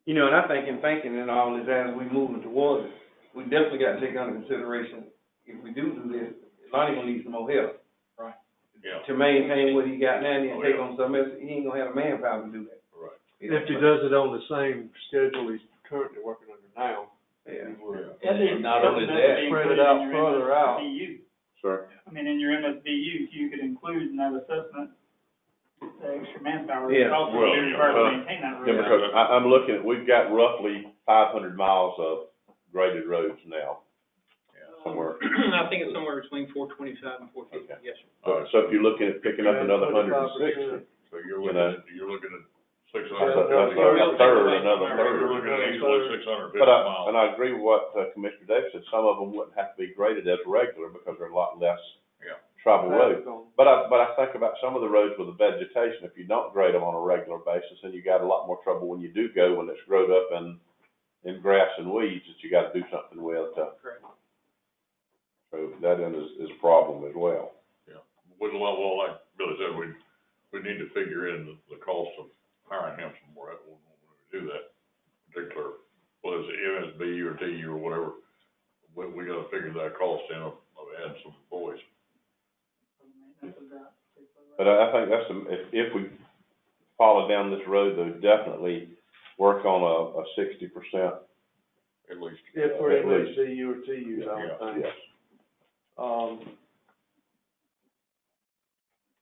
You know, and I think in thinking and all this, as we moving towards it, we definitely got to take under consideration, if we do this, Lonnie gonna need some more help. Right. Yeah. To maintain what he got now, and then take on something else, he ain't gonna have the manpower to do that. Right. If he does it on the same schedule he's currently working under now. Yeah. And not only that, spread it out further out. Sure. I mean, in your MSBU, you could include in that assessment the extra manpower. Yeah. Also, Well, very hard to maintain that road. Yeah, because I'm looking at, we've got roughly 500 miles of graded roads now, somewhere. I think it's somewhere between 425 and 450, Okay. yes, sir. So if you're looking at picking up another 160, So you're You looking at 600. that's a third, another You're looking at easily 650 But miles. I agree with what Commissioner Davis said. Some of them wouldn't have to be graded as regular because they're a lot less travel road. traffic on. But I think about some of the roads with the vegetation, if you don't grade them on a regular basis, then you got a lot more trouble when you do go, when it's growed up in grass and weeds that you gotta do something with, Correct. so that end is a problem as well. Yeah, well, like Billy said, we need to figure in the cost of hiring him some more, when we do that particular, whether it's MSB or TU or whatever, we gotta figure that cost in of adding some employees. But I think that's if we follow down this road, though, definitely work on a 60%. At least. If for At least. MSBU or TUs, I would think. Yes.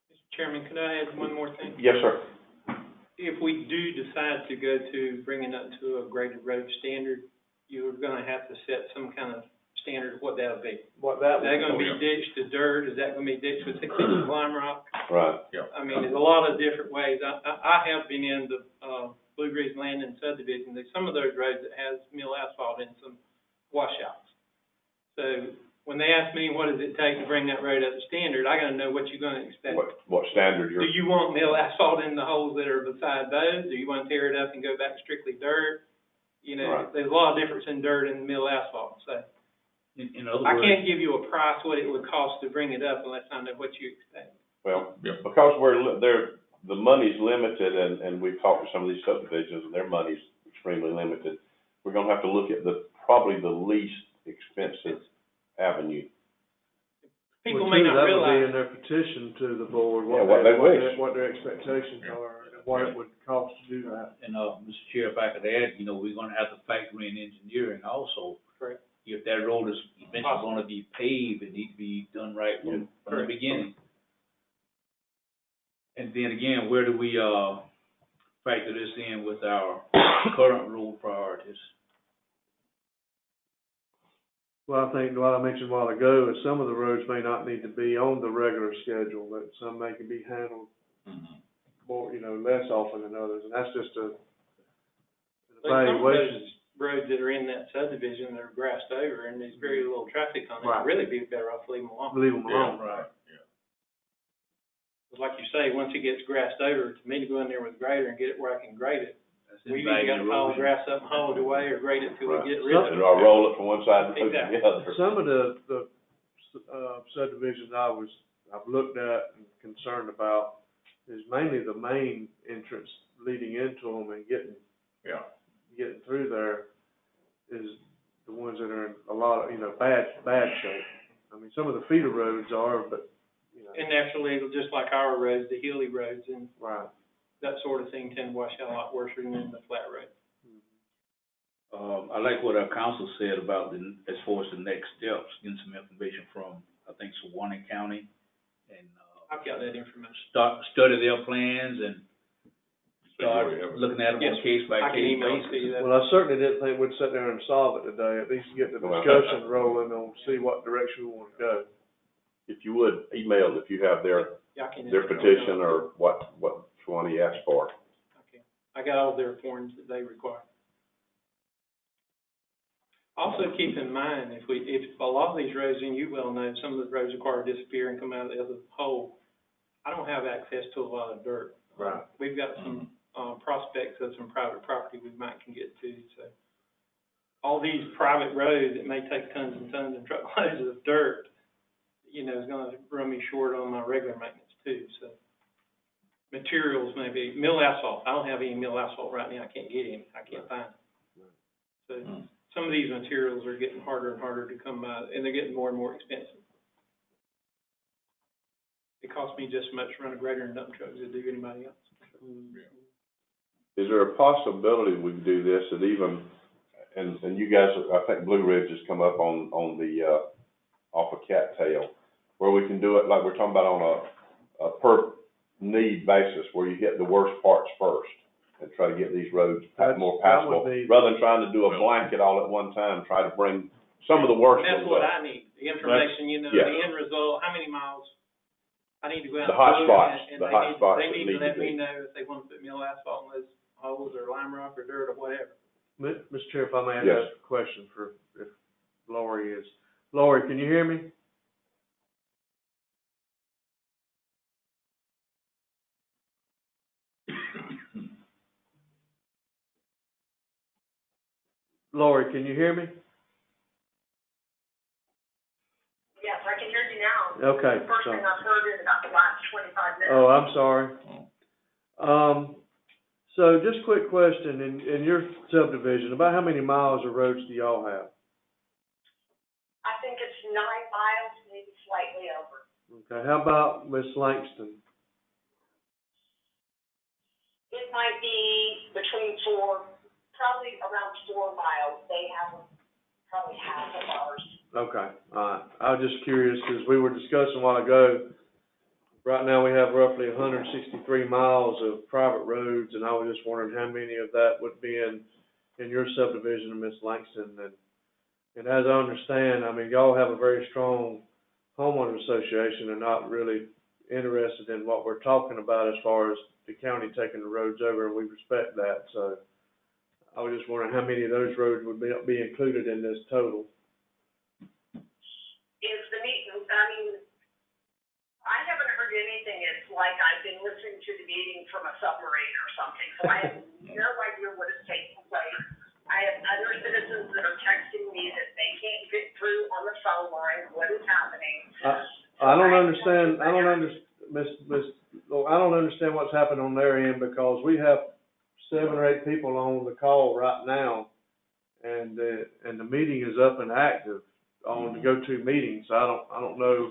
Mr. Chairman, could I add one more thing? Yes, sir. If we do decide to go to bringing up to a graded road standard, you're gonna have to set some kind of standard of what that'll be. What that Is that gonna be yeah. ditched to dirt? Is that gonna be ditched with 6 inches of lime rock? Right. I mean, there's a lot of different ways. I have been in the, Blue Ridge Landing subdivision. There's some of those roads that has mill asphalt and some washouts. So when they ask me, what does it take to bring that road up to standard, I gotta know what you're gonna expect. What standard Do you're, you want mill asphalt in the holes that are beside those? Do you want to tear it up and go back to strictly dirt? You know, Right. there's a lot of difference in dirt and mill asphalt, so. In other I words, can't give you a price, what it would cost to bring it up unless I know what you expect. well, Yeah. because the money's limited, and we've talked to some of these subdivisions, and their money's extremely limited, we're gonna have to look at probably the least expensive avenue. People may not That would be in realize, their petition to the board, Yeah, what they wish. what their expectations are, and what it would cost to do that. and, Mr. Chair, if I could add, we're gonna have to factor in engineering also. Correct. If that road is eventually gonna be paved, it needs to be done right from the Correct. beginning. And then again, where do we, factor this in with our current road priorities? Well, I think what I mentioned a while ago is some of the roads may not need to be on the regular schedule, but some may can be handled more, less often than others, and that's just an some of evaluation. those roads that are in that subdivision that are grassed over and there's very little traffic on it, Right. it'd really be better off leaving them alone. Leave them alone. Right, But like you say, once it gets grassed over, to me to go in there with a grader and get it where I can grade it, That's we've either got to pile the grass up and haul it away or grade it till we Right. get rid of And it. I'll roll it from one side and put it Exactly. together. Some of the subdivisions I've looked at and concerned about is mainly the main entrance leading into them and getting through there is the ones that are in a lot of, bad shape. I mean, some of the feeder roads are, but, And naturally, just like our roads, the hilly roads and right. that sort of thing tend to wash out a lot worse than the flat road. I like what our council said about as far as the next steps, getting some information from, I think, Suwannee County, and, I've got that information. study their plans and start See where you have it. looking at them on Yes, a case by I can case email it to basis. you. That. Well, I certainly didn't think we'd sit there and solve it today, at least get the discussion rolling on, see what direction we want to go. If you would, email if you have their Yeah, I can. petition or what Swanee asked for. Okay. I got all their forms that they require. Also keep in mind, if a lot of these roads, and you well know, some of the roads require to disappear and come out of the other hole, I don't have access to a lot of dirt. Right. We've got some, prospects of some private property we might can get to, so. All these private roads, it may take tons and tons and truckloads of dirt, is gonna run me short on my regular maintenance too, so. Materials maybe, mill asphalt, I don't have any mill asphalt right now, I can't get any, I can't find it. So, some of these materials are getting harder and harder to come by, and they're getting more and more expensive. It costs me just as much to run a grader and dump truck as it do anybody else. Is there a possibility we can do this that even, and you guys, I think Blue Ridge has come up on the, off of Cattail, where we can do it like we're talking about on a per need basis, where you hit the worst parts first and try to get these roads more passable, rather than trying to do a blanket all at one time, try to bring some of the worst And ones that's what up. I need, the information, yes. the end result, how many miles, I need to go out. The hot and look, spots, and the they hot need- spots They that need need to to let me be. know if they want to put mill asphalt in those holes, or lime rock, or dirt, or whatever. Mr. Chair, if I may Yes. ask a question if Lori is. Lori, can you hear me? Lori, can you hear me? Yes, I can hear you now. Okay. The first thing I've heard in about the last 25 minutes. Oh, I'm sorry. So just quick question, in your subdivision, about how many miles of roads do y'all have? I think it's 9 miles, maybe slightly over. Okay, how about Miss Langston? It might be between probably around 4 miles. They have probably half of ours. Okay, all right. I was just curious, because we were discussing a while ago, right now we have roughly 163 miles of private roads, and I was just wondering how many of that would be in your subdivision of Miss Langston. And as I understand, I mean, y'all have a very strong homeowner association and not really interested in what we're talking about as far as the county taking the roads over, and we respect that. So I was just wondering how many of those roads would be included in this total. Is the meeting, I mean, I haven't heard anything. It's like I've been listening to the meeting from a submarine or something, so I have no idea what is taking place. I have other citizens that are texting me that they can't get through on the phone line, what is happening. I don't understand what's happening on their end, because we have 7 or 8 people on the call right now, and the meeting is up and active on the go-to meeting, so I don't know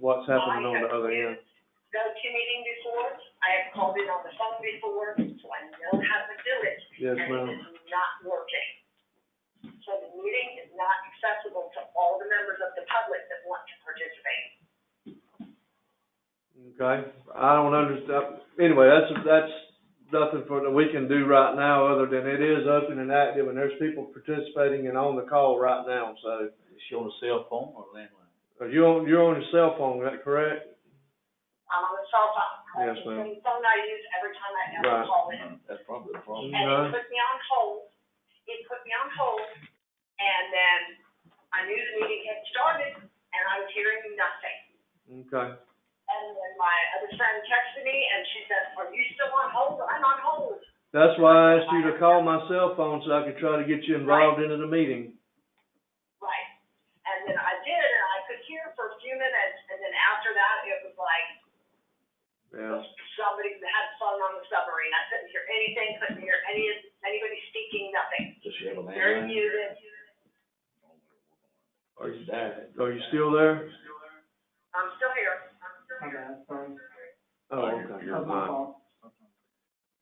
what's happening on the other end. Go-to meeting before, I have called in on the phone before, so I know how to do it. Yes, ma'am. And it is not working. So the meeting is not accessible to all the members of the public that want to participate. Okay, I don't understand. Anyway, that's nothing that we can do right now, other than it is open and active, and there's people participating and on the call right now, so. Is she on a cell phone or landline? You're on your cell phone, is that correct? I'm on the cell phone. Yes, It's ma'am. the phone I use every time I ever Right. call in. That's probably the problem. And it put me on hold. And then I knew the meeting had started, and I was hearing nothing. Okay. And then my other friend texted me, and she said, "Are you still on hold?" I'm on hold. That's why I asked you to call my cell phone, so I could try to get you involved into the meeting. Right. And then I did, and I could hear for a few minutes, and then after that, it was like, Yeah. somebody had phone on the submarine. I couldn't hear anything, couldn't hear anybody speaking, nothing. Does she have a Very landline? muted. Are you still there? I'm still here. Oh, okay.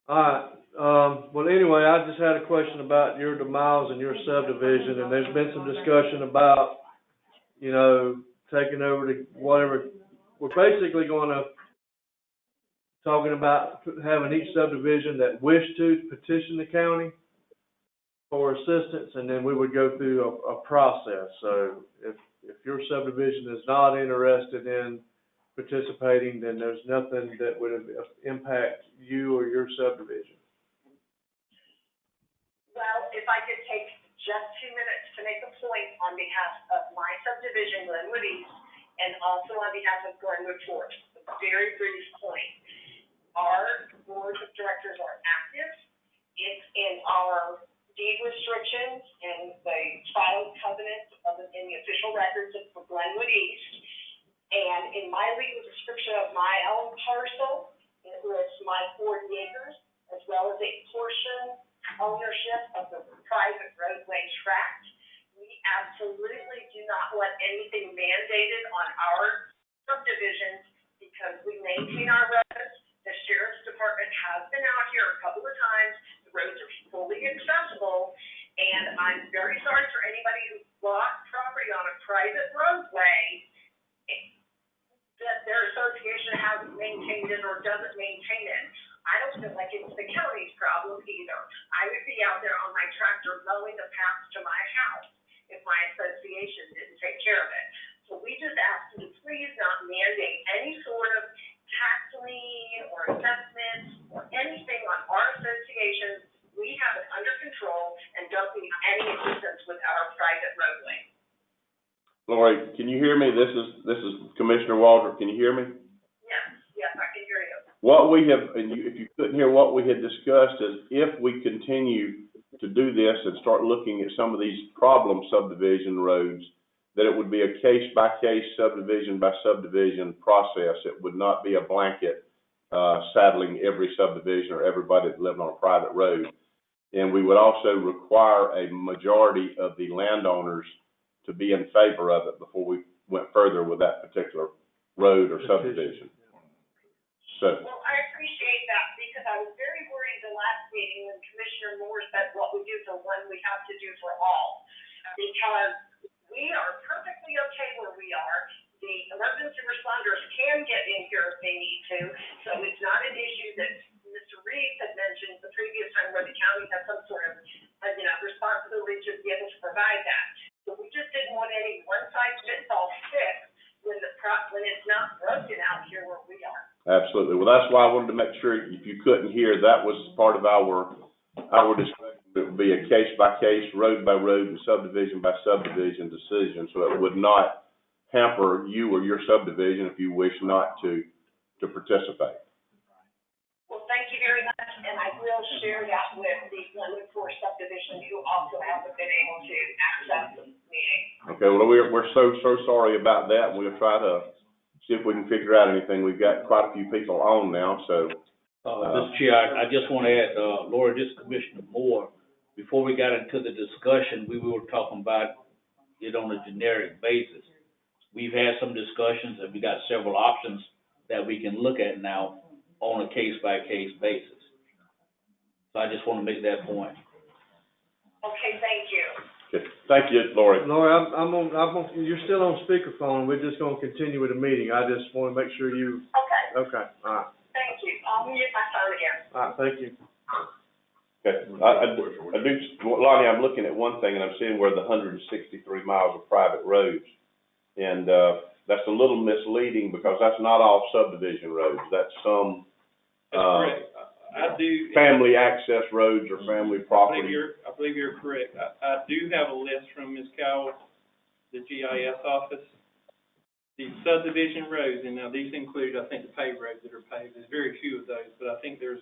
All right. Well, anyway, I just had a question about the miles in your subdivision, and there's been some discussion about, taking over to whatever. We're basically talking about having each subdivision that wish to petition the county for assistance, and then we would go through a process. So if your subdivision is not interested in participating, then there's nothing that would impact you or your subdivision. Well, if I could take just 2 minutes to make a point on behalf of my subdivision, Glenwood East, and also on behalf of Glenwood Forest. A very brief point. Our board of directors are active. It's in our deed restrictions and the filed covenant in the official records of Glenwood East. And in my legal description of my own parcel, it lists my 40 acres as well as a portion ownership of the private roadway tract. We absolutely do not want anything mandated on our subdivisions because we maintain our roads. The sheriff's department has been out here a couple of times. The roads are fully accessible, and I'm very sorry for anybody who bought property on a private roadway that their association hasn't maintained it or doesn't maintain it. I don't feel like it's the county's problem either. I would be out there on my tractor mowing the path to my house if my association didn't take care of it. So we just ask you to please not mandate any sort of tax lien or assessment or anything on our associations. We have it under control and don't need any assistance with our private roadway. Lori, can you hear me? This is Commissioner Waldrop. Can you hear me? Yes, I can hear you. What we have, and if you couldn't hear, what we had discussed is if we continue to do this and start looking at some of these problem subdivision roads, that it would be a case-by-case, subdivision-by-subdivision process. It would not be a blanket saddling every subdivision or everybody that lived on a private road. And we would also require a majority of the landowners to be in favor of it before we went further with that particular road or subdivision. So. Well, I appreciate that, because I was very worried the last meeting when Commissioner Moore said what we do for one, we have to do for all. Because we are perfectly okay where we are. The emergency responders can get in here if they need to, so it's not an issue that Mr. Reeves had mentioned the previous time where the county had some sort of, responsibility to be able to provide that. So we just didn't want any one-size-fits-all fix when it's not broken out here where we are. Absolutely. Well, that's why I wanted to make sure, if you couldn't hear, that was part of our discussion. It would be a case-by-case, road-by-road, and subdivision-by-subdivision decision, so it would not hamper you or your subdivision if you wish not to participate. Well, thank you very much, and I will share that with the Glenwood Forest subdivision, who also hasn't been able to access the meeting. Okay, well, we're so sorry about that. We'll try to see if we can figure out anything. We've got quite a few people on now, so. Mr. Chair, I just want to add, Laura, this Commissioner Moore, before we got into the discussion, we were talking about it on a generic basis. We've had some discussions, and we got several options that we can look at now on a case-by-case basis. So I just want to make that point. Okay, thank you. Okay. Thank you, Lori. Lori, I'm on, you're still on speakerphone. We're just gonna continue with the meeting. I just wanna make sure you. Okay. Okay, all right. Thank you. I'll mute my phone again. All right, thank you. Okay, I do, Lonnie, I'm looking at one thing, and I'm seeing where the 163 miles of private roads. And, that's a little misleading, because that's not all subdivision roads. That's some, That's correct. I do. family access roads or family property. I believe you're correct. I do have a list from Ms. Cowell, the GIS office. The subdivision roads, and now these include, I think, the paved roads that are paved. There's very few of those, but I think there's,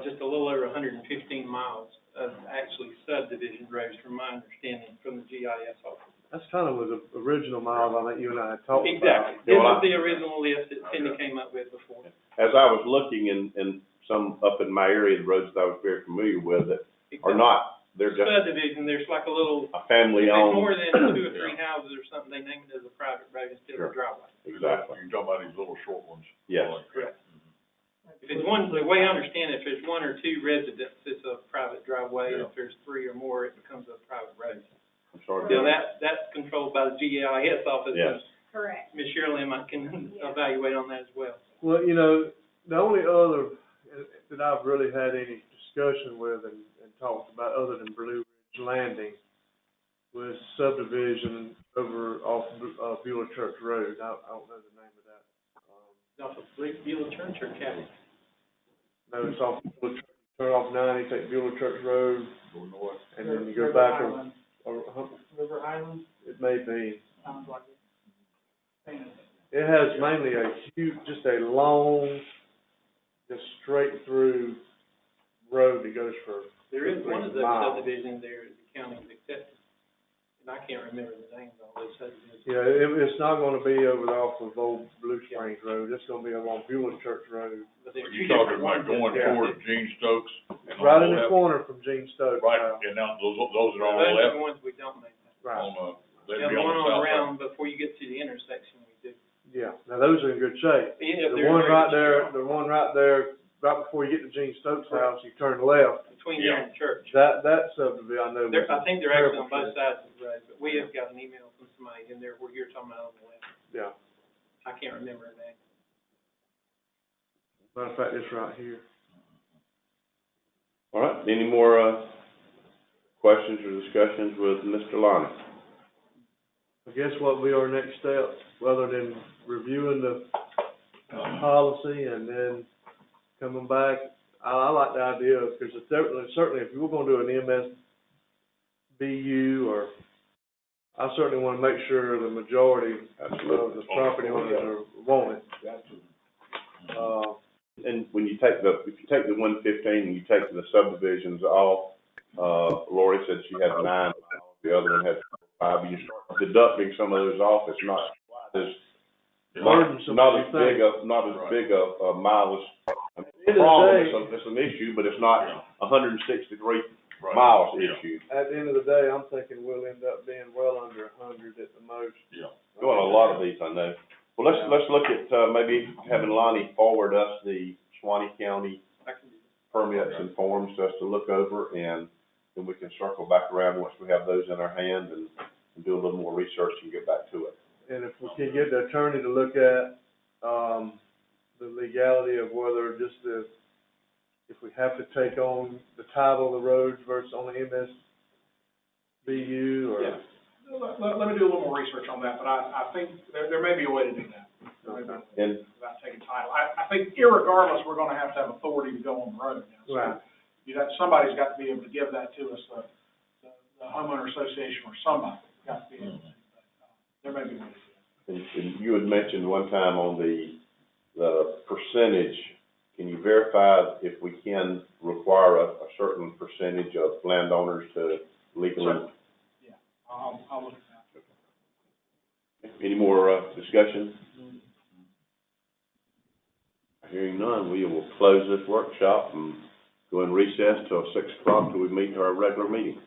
just a little over 115 miles of actually subdivision roads, from my understanding, from the GIS office. That's kind of was the original miles I think you and I had talked about. Exactly. This was the original list that Cindy came up with before. As I was looking in some up in my area, the roads that I was very familiar with that are not, they're just Subdivision, there's like a little, a family if it's owned. more than 2 or 3 houses or something, they name it as a private road instead of a driveway. Exactly. You're talking about these little short ones. Yes. Correct. If it's one, the way I understand it, if there's 1 or 2 residents, it's a private driveway. Yeah. If there's 3 or more, it becomes a private road. I'm sorry. So that's controlled by the GIS office. Yes. Correct. Ms. Shirley can evaluate on that as well. Well, you know, the only other that I've really had any discussion with and talked about other than Blue Ridge Landing was subdivision over off Beulah Church Road. I don't know the name of that. Off of Beulah Church or County? No, it's off Beulah Church. Turn off 90, take Beulah Church Road, Go north. and then you go back Island. or River Island, it may be. sounds like it. It has mainly a huge, just a long, just straight through road that goes for. There is one of those miles. subdivisions there that the county has accepted, and I can't remember the names of all those subdivisions. Yeah, it's not gonna be over off of Old Blue Springs Road. It's gonna be along Beulah Church Road. But there's Are 2 you talking different about ones. going Yeah. toward Gene Stokes? and on Right in the left? corner from Gene Stokes. Right, and now those are on the Those are left, the ones we don't make. Right, on, they'd And be the on one the on south around before you get to the intersection, we do. yeah. Now, those are in good shape. Yeah, The they're one very right there, right before you get to Gene Stokes' house, you turn left. Between there and the church. That subdivision, I know. I think they're actually terrible on both shape. sides of the road, but we have got an email from somebody in there where you're talking about on the left. Yeah. I can't remember her name. Matter of fact, it's right here. All right, any more, questions or discussions with Mr. Lonnie? I guess what will be our next step, other than reviewing the policy and then coming back? I like the idea of, because certainly if we're gonna do an MSBU, or I certainly wanna make sure the majority of the property owners are want it. And when you take if you take the 115 and you take the subdivisions off, Lori said she had 9 miles, the other one had 5. You start deducting some of those off, it's not quite as Burdensome not as as you big think. a mileage. At the end of the Problem, day- it's an issue, but it's not 163 miles issue. At the end of the day, I'm thinking we'll end up being well under 100 at the most. Doing a lot of these, I know. Well, let's look at, maybe having Lonnie forward us the Suwannee County permits and forms just to look over, and then we can circle back around once we have those in our hand and do a little more research and get back to it. And if we can get the attorney to look at, the legality of whether just if we have to take on the title of the roads versus on the MSBU or. Yeah. Let me do a little more research on that, but I think there may be a way to do that. And Without taking title. I think irregardless, we're gonna have authority to go on the road now. So Right. somebody's got to be able to give that to us, the homeowner association or somebody's got to be able to. There may be a way to do that. And you had mentioned one time on the percentage, can you verify if we can require a certain percentage of landowners to legally? Yeah, I'll look at that. Any more, discussion? Hearing none, we will close this workshop and go in recess till 6 o'clock till we meet our regular meeting.